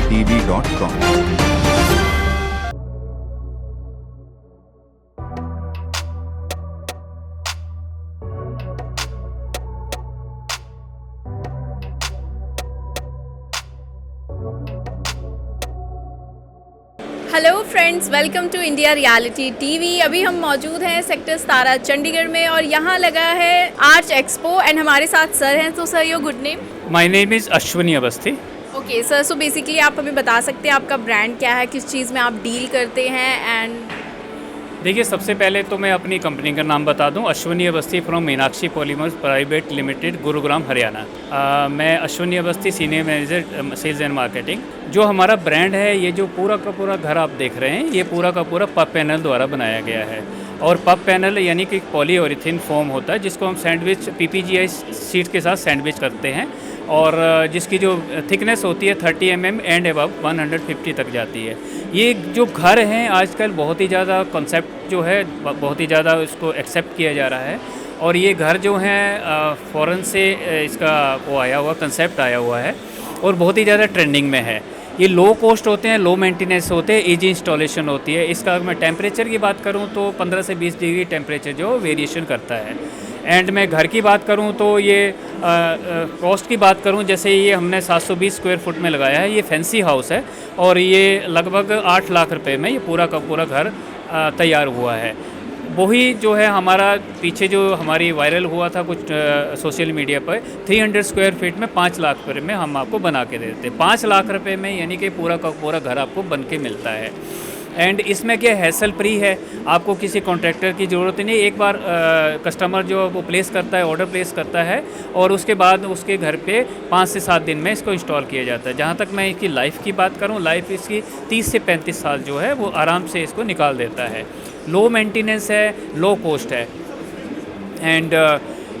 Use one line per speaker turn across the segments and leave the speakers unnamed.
indiarealitytv.com।
Hello friends, welcome to India reality TV. अभी हम मौजूद हैं सेक्टर 17 चंडीगढ़ में और यहाँ लगा है आर्च एक्सपो एंड हमारे साथ सर हैं। तो sir, your good name?
My name is Ashwani Awasthi.
Okay sir, so basically आप हमें बता सकते हैं आपका ब्रांड क्या है, किस चीज़ में आप डील करते हैं? एंड
देखिए, सबसे पहले तो मैं अपनी कंपनी का नाम बता दूं, Ashwani Awasthi from Meenakshi polymers private limited, Gurugram, Haryana. मैं Ashwani Awasthi, senior manager sales and marketing. जो हमारा ब्रांड है, ये जो पूरा का पूरा घर आप देख रहे हैं, ये पूरा का पूरा पब पैनल द्वारा बनाया गया है। और पब पैनल यानी कि पॉलीओरिथिन फोम होता है, जिसको हम सैंडविच PPGI शीट के साथ सैंडविच करते हैं, और जिसकी जो थिकनेस होती है 30 mm एंड अबव 150 तक जाती है। ये जो घर हैं आजकल बहुत ही ज़्यादा कॉन्सेप्ट जो है बहुत ही ज़्यादा इसको एक्सेप्ट किया जा रहा है, और ये घर जो हैं फ़ॉरेन से इसका वो आया हुआ कंसेप्ट आया हुआ है और बहुत ही ज़्यादा ट्रेंडिंग में है। ये लो कॉस्ट होते हैं, लो मेंटेनेंस होते हैं, इजी इंस्टॉलेशन होती है। इसका मैं टेम्परेचर की बात करूँ तो 15 से 20 डिग्री टेम्परेचर जो वेरिएशन करता है। एंड मैं घर की बात करूं तो ये कॉस्ट की बात करूं, जैसे ये हमने 720 स्क्वायर फुट में लगाया है। ये फैंसी हाउस है और ये लगभग 8 लाख रुपए में ये पूरा का पूरा घर तैयार हुआ है। वही जो है हमारा पीछे जो हमारी वायरल हुआ था कुछ सोशल मीडिया पर, 300 स्क्वायर फीट में 5 लाख रुपये में हम आपको बना के देते हैं। 5 लाख रुपए में यानी कि पूरा का पूरा घर आपको बन के मिलता है। एंड इसमें क्या हैसल फ्री है, आपको किसी कॉन्ट्रैक्टर की ज़रूरत नहीं। एक बार कस्टमर जो वो प्लेस करता है, ऑर्डर प्लेस करता है, और उसके बाद उसके घर पे 5 से 7 दिन में इसको इंस्टॉल किया जाता है। जहाँ तक मैं इसकी लाइफ की बात करूँ, लाइफ इसकी 30 से 35 साल जो है वो आराम से इसको निकाल देता है। लो मेंटेनेंस है, लो कॉस्ट है। एंड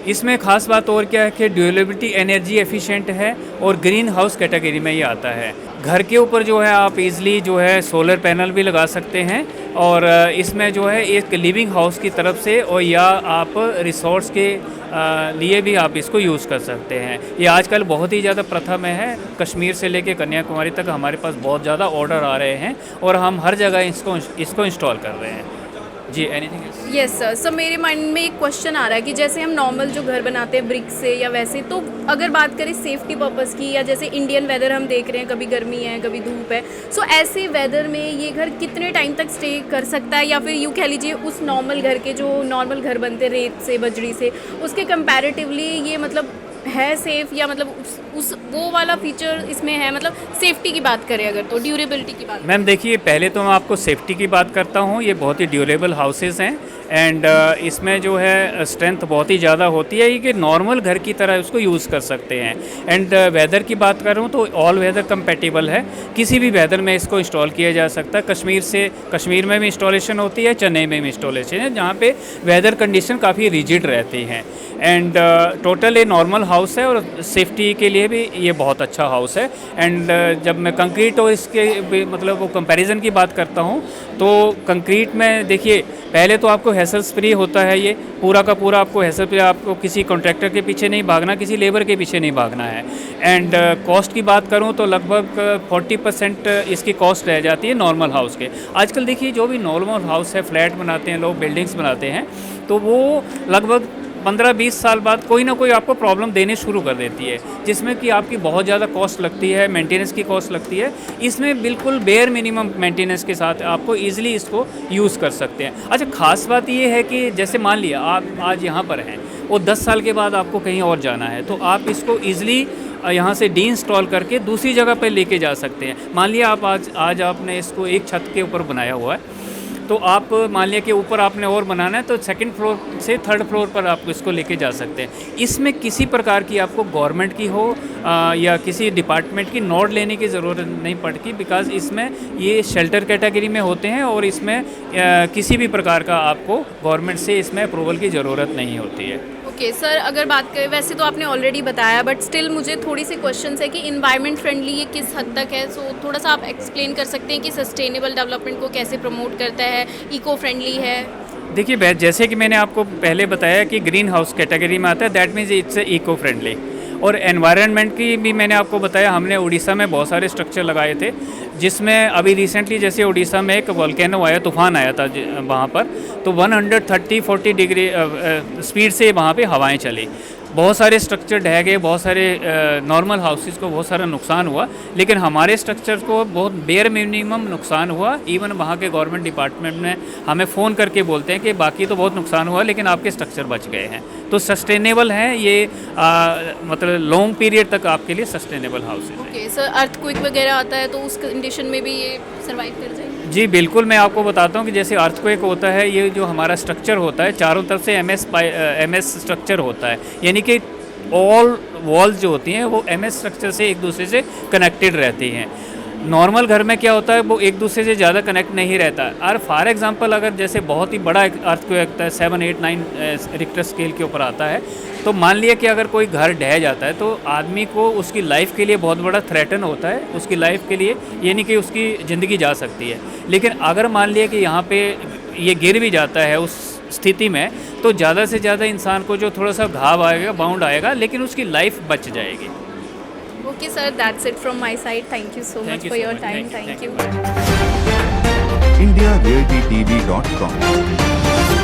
इसमें ख़ास बात और क्या है कि ड्यूरेबिलिटी, एनर्जी एफिशिएंट है और ग्रीन हाउस कैटेगरी में ये आता है। घर के ऊपर जो है आप इजीली जो है सोलर पैनल भी लगा सकते हैं, और इसमें जो है एक लिविंग हाउस की तरफ से, और या आप रिसोर्ट्स के लिए भी आप इसको यूज़ कर सकते हैं। ये आजकल बहुत ही ज़्यादा प्रथा में है। कश्मीर से लेके कन्याकुमारी तक हमारे पास बहुत ज़्यादा ऑर्डर आ रहे हैं और हम हर जगह इसको इंस्टॉल कर रहे हैं। जी, एनीथिंग एल्स?
यस सर, सो मेरे माइंड में एक क्वेश्चन आ रहा है कि जैसे हम नॉर्मल जो घर बनाते हैं ब्रिक से या वैसे, तो अगर बात करें सेफ्टी पर्पस की, या जैसे इंडियन वेदर हम देख रहे हैं, कभी गर्मी है कभी धूप है, सो ऐसे वेदर में ये घर कितने टाइम तक स्टे कर सकता है? या फिर यूँ कह लीजिए उस नॉर्मल घर के जो नॉर्मल घर बनते हैं रेत से, बजरी से, उसके कंपैरेटिवली ये मतलब है सेफ़, या मतलब उस वो वाला फीचर इसमें है? मतलब सेफ्टी की बात करें अगर, तो ड्यूरेबिलिटी की बात।
मैम देखिए, पहले तो मैं आपको सेफ्टी की बात करता हूँ। ये बहुत ही ड्यूरेबल हाउसेस हैं, एंड इसमें जो है स्ट्रेंथ बहुत ही ज़्यादा होती है, ये कि नॉर्मल घर की तरह उसको यूज़ कर सकते हैं। एंड वेदर की बात करूँ तो ऑल वेदर कंपैटिबल है, किसी भी वेदर में इसको इंस्टॉल किया जा सकता है। कश्मीर में भी इंस्टॉलेशन होती है, चेन्नई में भी इंस्टॉलेशन है, जहाँ पे वेदर कंडीशन काफ़ी रिजिड रहती हैं। एंड टोटल ये नॉर्मल हाउस है और सेफ्टी के लिए भी ये बहुत अच्छा हाउस है। एंड जब मैं कंक्रीट और इसके मतलब वो कंपैरिजन की बात करता हूँ, तो कंक्रीट में देखिए, पहले तो आपको हैसल्स फ्री होता है, ये पूरा का पूरा आपको हैसल फ्री, आपको किसी कॉन्ट्रैक्टर के पीछे नहीं भागना, किसी लेबर के पीछे नहीं भागना है। एंड कॉस्ट की बात करूँ तो लगभग 40% इसकी कॉस्ट रह जाती है नॉर्मल हाउस के। आजकल देखिए, जो भी नॉर्मल हाउस है, फ्लैट बनाते हैं लोग, बिल्डिंग्स बनाते हैं, तो वो लगभग 15-20 साल बाद कोई ना कोई आपको प्रॉब्लम देने शुरू कर देती है, जिसमें कि आपकी बहुत ज़्यादा कॉस्ट लगती है, मेंटेनेंस की कॉस्ट लगती है। इसमें बिल्कुल बेयर मिनिमम मेंटेनेंस के साथ आपको इजीली इसको यूज़ कर सकते हैं। अच्छा, ख़ास बात ये है कि जैसे मान लिया आप आज यहाँ पर हैं और 10 साल के बाद आपको कहीं और जाना है, तो आप इसको ईज़िली यहाँ से डी इंस्टॉल करके दूसरी जगह पर लेके जा सकते हैं। मान लिया आप आज आपने इसको एक छत के ऊपर बनाया हुआ है, तो आप मान लिया कि ऊपर आपने और बनाना है, तो 2nd फ्लोर से 3rd फ्लोर पर आप इसको लेके जा सकते हैं। इसमें किसी प्रकार की आपको गवर्नमेंट की हो या किसी डिपार्टमेंट की नोट लेने की ज़रूरत नहीं पड़ती, बिकॉज़ इसमें ये शेल्टर कैटेगरी में होते हैं और इसमें किसी भी प्रकार का आपको गवर्नमेंट से इसमें अप्रूवल की ज़रूरत नहीं होती है।
ओके सर, अगर बात करें, वैसे तो आपने ऑलरेडी बताया, बट स्टिल मुझे थोड़ी सी क्वेश्चंस है कि इन्वायरमेंट फ्रेंडली ये किस हद तक है। सो थोड़ा सा आप एक्सप्लेन कर सकते हैं कि सस्टेनेबल डेवलपमेंट को कैसे प्रमोट करता है, इको फ्रेंडली है?
देखिए, जैसे कि मैंने आपको पहले बताया कि ग्रीन हाउस कैटेगरी में आता है, that means it's eco friendly. और एनवायरनमेंट की भी मैंने आपको बताया, हमने उड़ीसा में बहुत सारे स्ट्रक्चर लगाए थे, जिसमें अभी रिसेंटली जैसे उड़ीसा में एक वोल्केनो आया, तूफान आया था वहाँ पर, तो 130-40 डिग्री स्पीड से वहाँ पे हवाएं चली, बहुत सारे स्ट्रक्चर ढह गए, बहुत सारे नॉर्मल हाउसेस को बहुत सारा नुकसान हुआ, लेकिन हमारे स्ट्रक्चर को बहुत बेयर मिनिमम नुकसान हुआ। इवन वहाँ के गवर्नमेंट डिपार्टमेंट में हमें फ़ोन करके बोलते हैं कि बाकी तो बहुत नुकसान हुआ लेकिन आपके स्ट्रक्चर बच गए हैं। तो सस्टेनेबल हैं ये, मतलब लॉन्ग पीरियड तक आपके लिए सस्टेनेबल हाउसेज हैं।
ओके सर, अर्थक्वेक वगैरह आता है तो उस कंडीशन में भी ये सर्वाइव कर जाएगी?
जी बिल्कुल, मैं आपको बताता हूँ कि जैसे अर्थक्वेक होता है, ये जो हमारा स्ट्रक्चर होता है चारों तरफ से एमएस स्ट्रक्चर होता है, यानी कि ऑल वॉल्स जो होती हैं वो एमएस स्ट्रक्चर से एक दूसरे से कनेक्टेड रहती हैं। नॉर्मल घर में क्या होता है, वो एक दूसरे से ज़्यादा कनेक्ट नहीं रहता। और फॉर एग्जांपल अगर जैसे बहुत ही बड़ा अर्थक्वेक आता है 7, 8, 9 रिक्टर स्केल के ऊपर आता है, तो मान लिया कि अगर कोई घर ढह जाता है तो आदमी को उसकी लाइफ के लिए बहुत बड़ा थ्रेटन होता है, उसकी लाइफ के लिए, यानी कि उसकी ज़िंदगी जा सकती है। लेकिन अगर मान लिया कि यहाँ पे ये गिर भी जाता है उस स्थिति में, तो ज़्यादा से ज़्यादा इंसान को जो थोड़ा सा घाव आएगा, बाउंड आएगा, लेकिन उसकी लाइफ बच जाएगी।
Okay sir, that's it from my side. Thank you so much for your time. Thank you.
IndiaRealtyTV.com